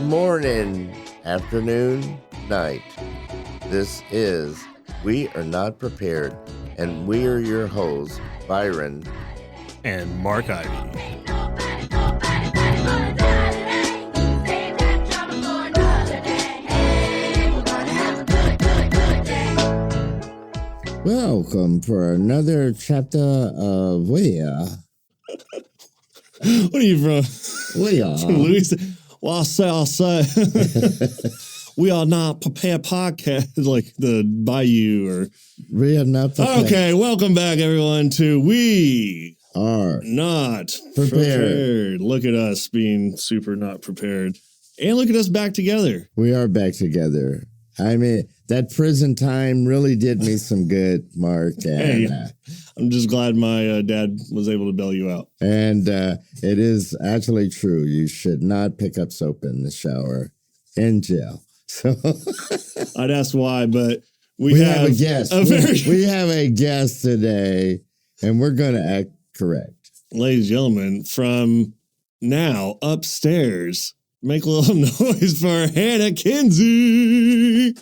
morning, afternoon, night. This is We Are Not Prepared, and we are your hosts, Byron and Mark Ivy. Welcome for another chapter of We Are. What are you from? We Are. Louis? Well, I'll say. We Are Not Prepared podcast, like the Bayou or. We Are Not Prepared. Okay, welcome back, everyone, to We Are Not Prepared. Look at us being super not prepared. And look at us back together. We are back together. I mean, that prison time really did me some good, Mark. And, hey, I'm just glad my dad was able to bail you out. And it is actually true. You should not pick up soap in the shower in jail. So I'd ask why, but we have a guest. We have a guest today, and we're going to act correct. Ladies and gentlemen, from now upstairs, make a little noise for Hannah Kinsey.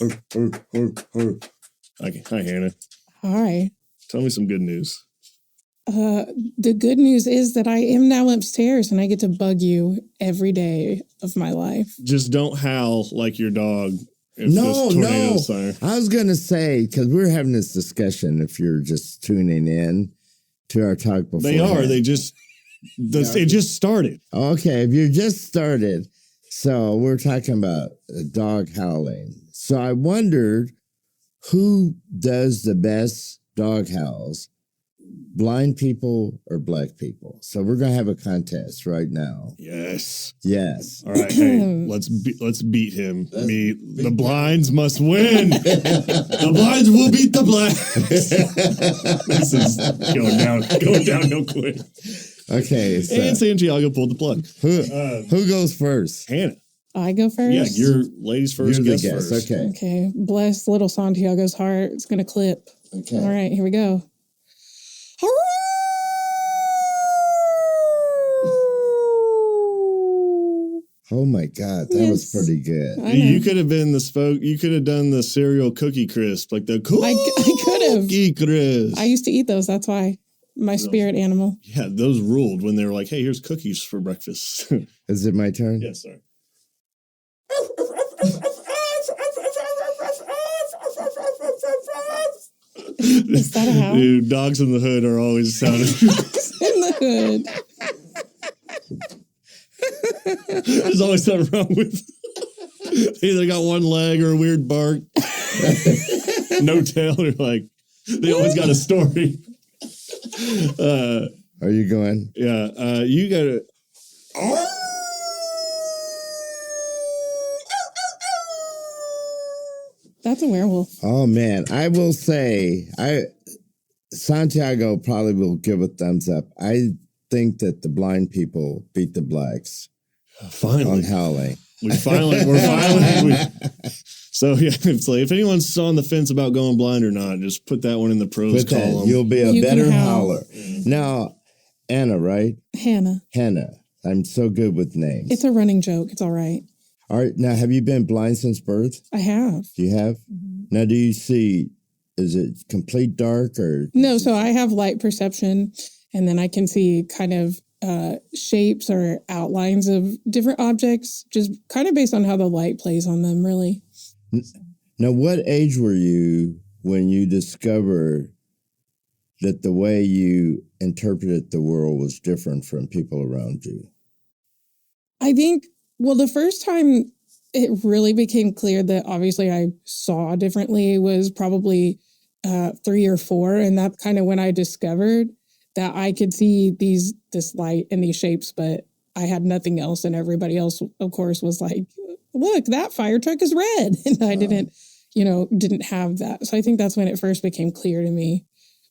Hi, Hannah. Hi. Tell me some good news. The good news is that I am now upstairs and I get to bug you every day of my life. Just don't howl like your dog. No. I was going to say, because we were having this discussion, if you're just tuning in to our talk before. They are. They just, it just started. Okay, if you just started. So we're talking about dog howling. So I wondered who does the best dog howls, blind people or black people? So we're going to have a contest right now. Yes. All right. Hey, let's beat him. The blinds must win. The blinds will beat the blinds. This is going down real quick. Okay. So, and Santiago pulled the plug. Who goes first? Hannah. I go first? Yeah, you're ladies first. You're the guest. First. Okay. Bless little Santiago's heart. It's going to clip. Okay. All right, here we go. Oh my God, that was pretty good. You could have been you could have done the cereal cookie crisp, like the I could have. Cookie crisp. I used to eat those. That's why. My spirit animal. Yeah, those ruled when they were like, hey, here's cookies for breakfast. Is it my turn? Yes, sir. Is that a howl? Dude, dogs in the hood are always sounding. Dogs in the hood. There's always something wrong with. They either got one leg or a weird bark. No tail. They're like, they always got a story. Are you going? Yeah. You got to. That's a werewolf. Oh man, I will say, Santiago probably will give a thumbs up. I think that the blind people beat the blacks. Finally, on howling. We're finally. So yeah, it's like if anyone's on the fence about going blind or not, just put that one in the pros column. You'll be a better howler. Now, Anna, right? Hannah. I'm so good with names. It's a running joke. It's all right. All right. Now, have you been blind since birth? I have. You have? Mm-hmm. Now, do you see, is it complete dark or? No, so I have light perception, and then I can see kind of shapes or outlines of different objects, just kind of based on how the light plays on them, really. Now, what age were you when you discovered that the way you interpreted the world was different from people around you? I think, well, the first time it really became clear that obviously I saw differently was probably 3 or 4. And that's kind of when I discovered that I could see this light and these shapes, but I had nothing else. And everybody else, of course, was like, look, that fire truck is red. And I didn't have that. So I think that's when it first became clear to me.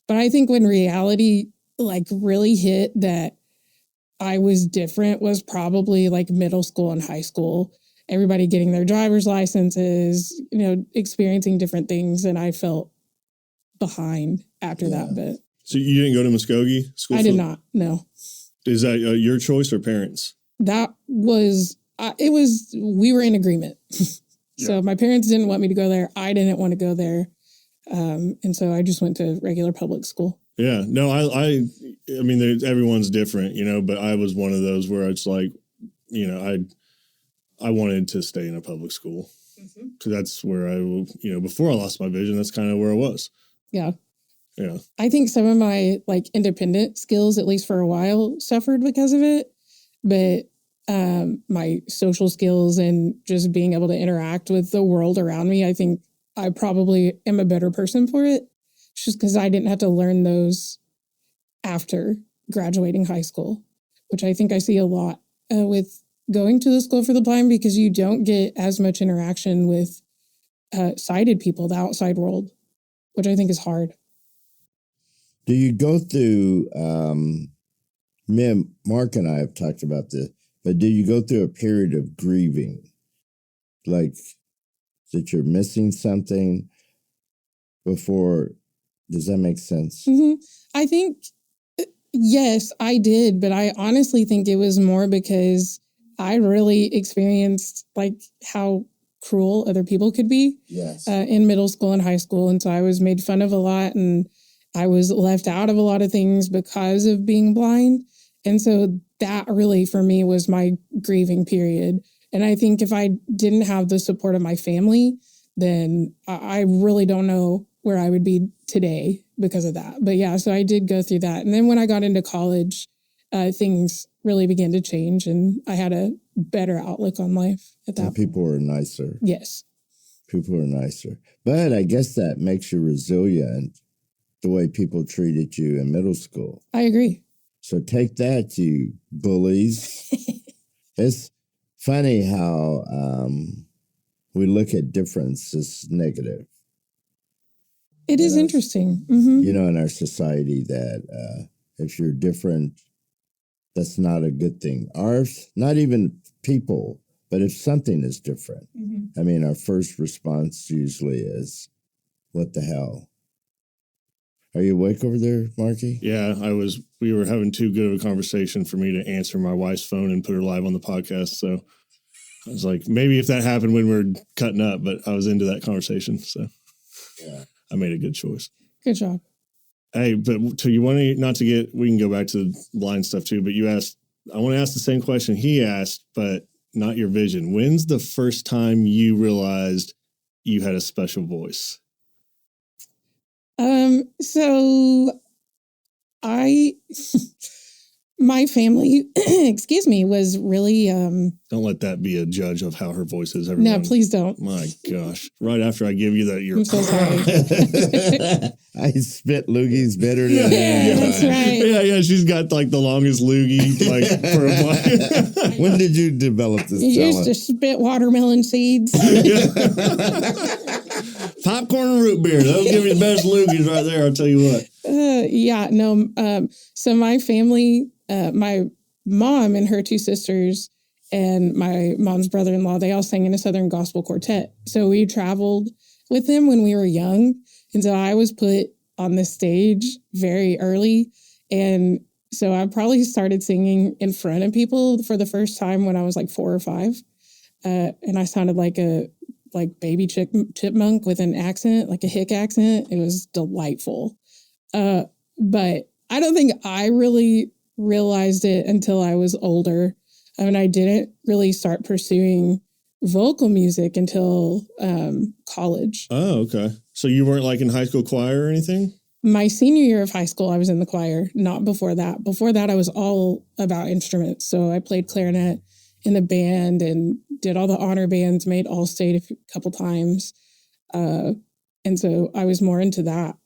But I think when reality like really hit that I was different was probably like middle school and high school. Everybody getting their driver's licenses, experiencing different things. And I felt behind after that bit. So you didn't go to Muskogee school? I did not, no. Is that your choice or parents? That was, we were in agreement. So my parents didn't want me to go there. I didn't want to go there. And so I just went to regular public school. Yeah, no, I mean, everyone's different, but I was one of those where it's like, I wanted to stay in a public school because that's where before I lost my vision, that's kind of where I was. Yeah. Yeah. I think some of my like independent skills, at least for a while, suffered because of it. But my social skills and just being able to interact with the world around me, I think I probably am a better person for it. Just because I didn't have to learn those after graduating high school, which I think I see a lot with going to the school for the blind, because you don't get as much interaction with sighted people, the outside world, which I think is hard. Do you go through, Mark and I have talked about this, but do you go through a period of grieving? Like that you're missing something before, does that make sense? Mm-hmm. I think, yes, I did, but I honestly think it was more because I really experienced like how cruel other people could be in middle school and high school. And so I was made fun of a lot, and I was left out of a lot of things because of being blind. And so that really, for me, was my grieving period. And I think if I didn't have the support of my family, then I really don't know where I would be today because of that. But yeah, so I did go through that. And then when I got into college, things really began to change, and I had a better outlook on life at that point. People were nicer. Yes. People were nicer. But I guess that makes you resilient, the way people treated you in middle school. I agree. So take that, you bullies. It's funny how we look at difference as negative. It is interesting. Mm-hmm. In our society that if you're different, that's not a good thing. Ours, not even people, but if something is different. Mm-hmm. I mean, our first response usually is, what the hell? Are you awake over there, Marky? Yeah, we were having too good of a conversation for me to answer my wife's phone and put her live on the podcast. So I was like, maybe if that happened when we're cutting up, but I was into that conversation. So yeah, I made a good choice. Good job. Hey, but we can go back to the blind stuff too, but I want to ask the same question he asked, but not your vision. When's the first time you realized you had a special voice? So my family, excuse me, was really, Don't let that be a judge of how her voice is. Everyone. No, please don't. My gosh. Right after I give you that, I'm so sorry. I spit loogies better than that's right. Yeah. She's got like the longest loogie for a while. When did you develop this talent? Used to spit watermelon seeds. Popcorn and root beer. That'll give you the best loogies right there. I'll tell you what. So my family, my mom and her two sisters and my mom's brother-in-law, they all sang in a Southern gospel quartet. So we traveled with them when we were young. And so I was put on the stage very early. And so I probably started singing in front of people for the first time when I was like 4 or 5. And I sounded like a baby chipmunk with an accent, like a hick accent. It was delightful. But I don't think I really realized it until I was older. I mean, I didn't really start pursuing vocal music until college. Oh, okay. So you weren't like in high school choir or anything? My senior year of high school, I was in the choir, not before that. Before that, I was all about instruments. So I played clarinet in the band and did all the honor bands, made All-State a couple times. And so I was more into that.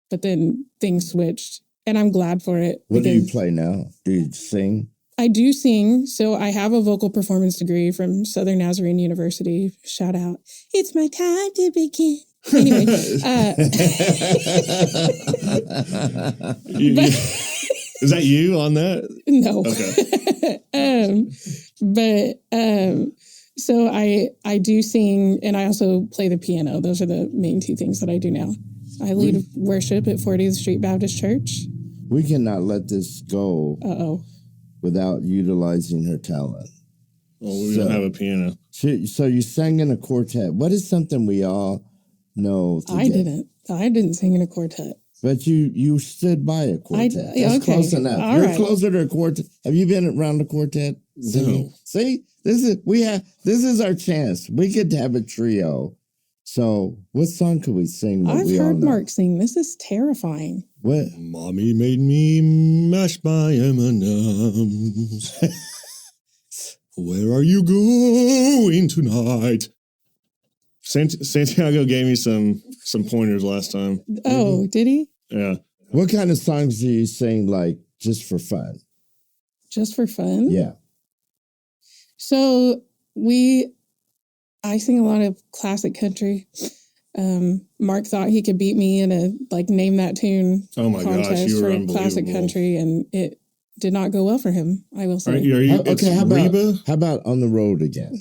But then things switched, and I'm glad for it. What do you play now? Do you sing? I do sing. So I have a vocal performance degree from Southern Nazarene University. Shout out. It's my time to begin. Anyway. Is that you on that? No. Okay. So I do sing, and I also play the piano. Those are the main 2 things that I do now. I lead worship at 40th Street Baptist Church. We cannot let this go without utilizing her talent. Well, we don't have a piano. So you sang in a quartet. What is something we all know? I didn't sing in a quartet. But you stood by a quartet. That's okay. close enough. All You're right. closer to a quartet. Have you been around a quartet? No. See, this is our chance. We get to have a trio. So, what song could we sing? I've heard Mark sing. This is terrifying. What? Mommy made me mash my M&Ms. Where are you going tonight? Santiago gave me some pointers last time. Oh, did he? Yeah. What kind of songs do you sing, like, just for fun? Just for fun? Yeah. So I sing a lot of classic country. Mark thought he could beat me in a name that tune contest for classic country, and it did not go well for him. I will say. How about On the Road Again?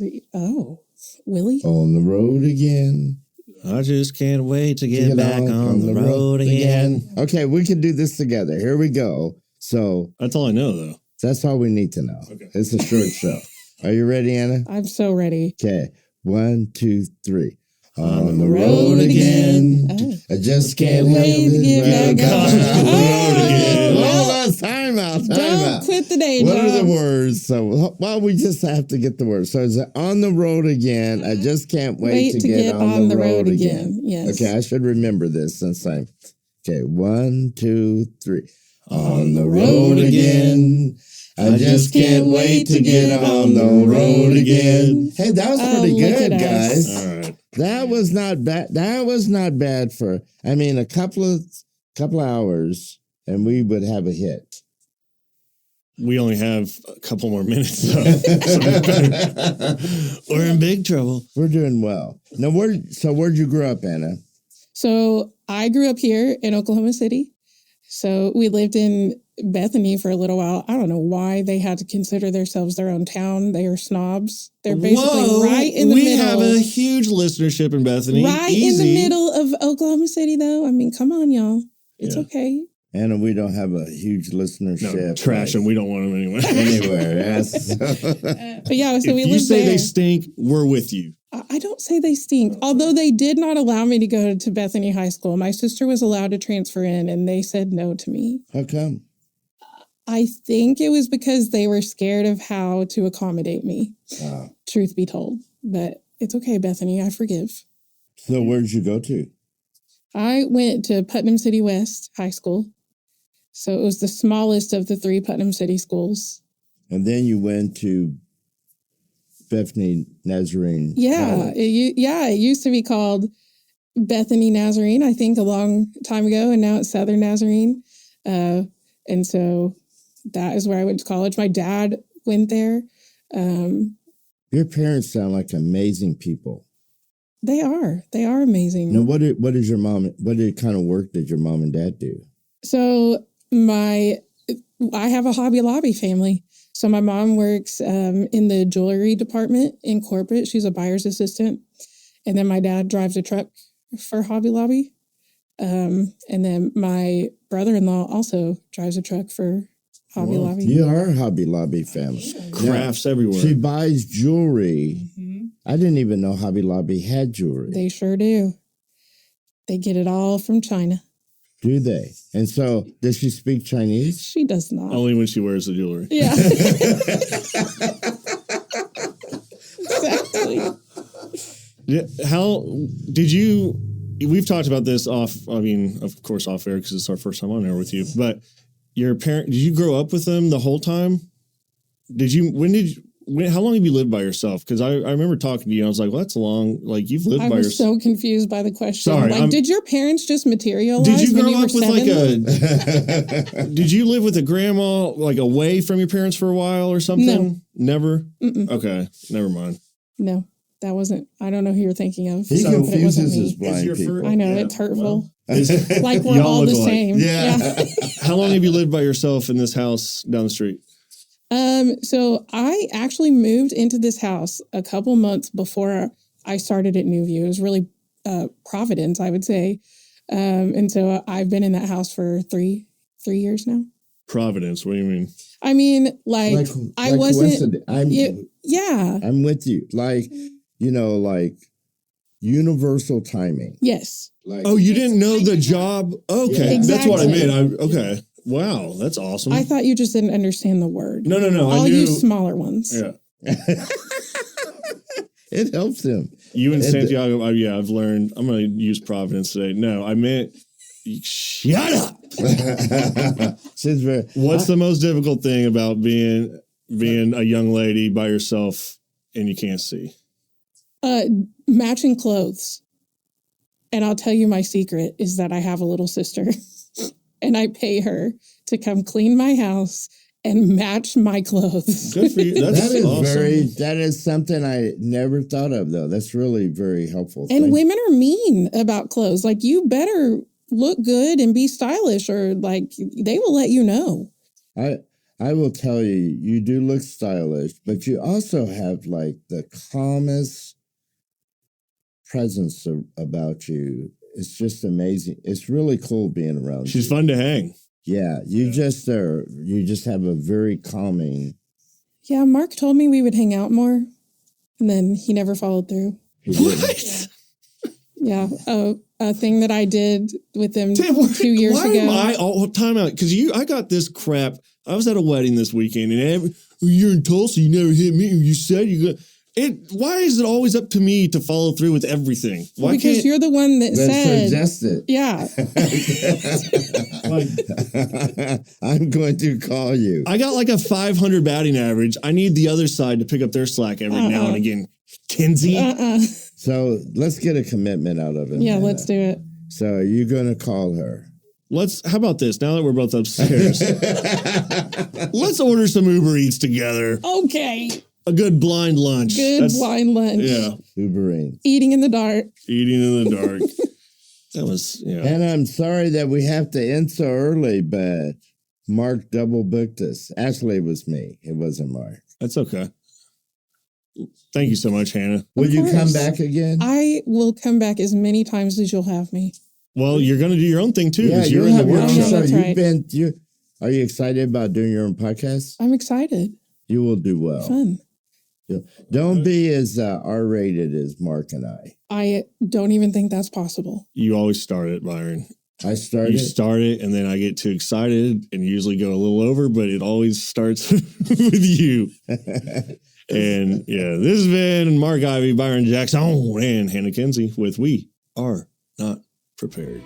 Willie? On the road again. I just can't wait to get back on the road again. Okay, we can do this together. Here we go. So that's all I know, though. That's all we need to know. Okay. It's a short show. Are you ready, Anna? I'm so ready. Okay. 1, 2, 3. On the road again. I just can't wait to get back on the road again. Hold on, time out. Don't quit the day job. What are the words? So, we just have to get the words. So, is it on the road again? I just can't wait to get on the road again. Yes. Okay, I should remember this since I'm. Okay, 1, 2, 3. On the road again. I just can't wait to get on the road again. Hey, that was pretty good, guys. All right. That was not bad. That was not bad for, a couple of hours, and we would have a hit. We only have a couple more minutes, though. We're in big trouble. We're doing well. Now, where'd you grow up, Anna? So I grew up here in Oklahoma City. So we lived in Bethany for a little while. I don't know why they had to consider themselves their own town. They are snobs. They're basically right in the middle. We have a huge listenership in Bethany. Right in the middle of Oklahoma City, though. Come on, y'all. It's okay. Anna, we don't have a huge listenership. No, trash them. We don't want them anywhere. Anywhere, yes. But yeah, so we lived there. If you say they stink, we're with you. I don't say they stink, although they did not allow me to go to Bethany High School. My sister was allowed to transfer in, and they said no to me. How come? I think it was because they were scared of how to accommodate me, truth be told. But it's okay, Bethany, I forgive. So where did you go to? I went to Putnam City West High School. So it was the smallest of the 3 Putnam City schools. And then you went to Bethany Nazarene. Yeah, it used to be called Bethany Nazarene, I think, a long time ago, and now it's Southern Nazarene. And so that is where I went to college. My dad went there. Your parents sound like amazing people. They are amazing. Now, what kind of work did your mom and dad do? So I have a Hobby Lobby family. So my mom works in the jewelry department in corporate. She's a buyer's assistant. And then my dad drives a truck for Hobby Lobby. And then my brother-in-law also drives a truck for Hobby Lobby. You are a Hobby Lobby family. Crafts everywhere. She buys jewelry. Mm-hmm. I didn't even know Hobby Lobby had jewelry. They sure do. They get it all from China. Do they? And so, does she speak Chinese? She does not. Only when she wears the jewelry. Yeah. Exactly. Yeah, how did you... We've talked about this of course off air because it's our first time on air with you, but did you grow up with them the whole time? How long have you lived by yourself? Because I remember talking to you and I was like, well, that's long. Like, you've lived by yourself. I was so confused by the question. Sorry. Did your parents just materialize? Did you grow up with did you live with a grandma, like, away from your parents for a while or something? No. Never? Mm-mm. Okay. Never mind. No, that wasn't. I don't know who you're thinking of. He confuses his blind people. I know, it's hurtful. Like, we're all the same. Yeah. How long have you lived by yourself in this house down the street? So I actually moved into this house a couple months before I started at Newview. It was really Providence, I would say. And so I've been in that house for three years now. Providence? What do you mean? I mean, I wasn't. Yeah. I'm with you. Like, like universal timing. Yes. Like, Oh, you didn't know the job? Okay. Yeah. That's what I Exactly. meant. Okay. Wow. That's awesome. I thought you just didn't understand the word. No. I'll I knew. use smaller ones. Yeah. it helps him. You and And- Santiago, I've learned. I'm going to use Providence today. No, I meant, shut up. She's very. What's the most difficult thing about being a young lady by yourself and you can't see? Matching clothes. And I'll tell you my secret is that I have a little sister and I pay her to come clean my house and match my clothes. Good for you. That's That is awesome. that is something I never thought of though. That's really very helpful. And Thank- women are mean about clothes. Like, you better look good and be stylish, or like they will let you know. I will tell you, you do look stylish, but you also have like the calmest presence about you. It's just amazing. It's really cool being around She's you. fun to hang. Yeah, you just have a very calming. Yeah, Mark told me we would hang out more, and then he never followed through. What? Yeah, a thing that I did with him Damn, 2 years why ago. am I all time out? Because I got this crap. I was at a wedding this weekend, and you're in Tulsa. You never hit me. You said you got it. Why is it always up to me to follow through with everything? Why because can't you're the one that said, Suggested. yeah. I'm going to call you. I got like a 500 batting average? I need the other side to pick up their slack every now and again. Kinsey, So let's get a commitment out of him. Yeah, Hannah. let's do it. So you're going to call her. how about this? Now that we're both upstairs, let's order some Uber Eats together. Okay. A good blind lunch. Good blind lunch. Yeah. Ubering. Eating in the dark. Eating in the dark. That was, yeah. And I'm sorry that we have to end so early, but Mark double booked us. Actually, it was me. It wasn't Mark. That's okay. Thank you so much, Hannah. Will you come course. back again? I will come back as many times as you'll have me. Well, you're going to do your own thing too, because you're you'll in the have your own workshop. Yeah, show. that's right. Are you excited about doing your own podcast? I'm excited. You will do well. Fun. Don't be as R-rated as Mark and I. I don't even think that's possible. You always start it, Byron. I started. You start it, and then I get too excited and usually go a little over, but it always starts with you. And yeah, this has been Mark Ivy, Byron Jackson, and Hannah Kinsey with We Are Not Prepared.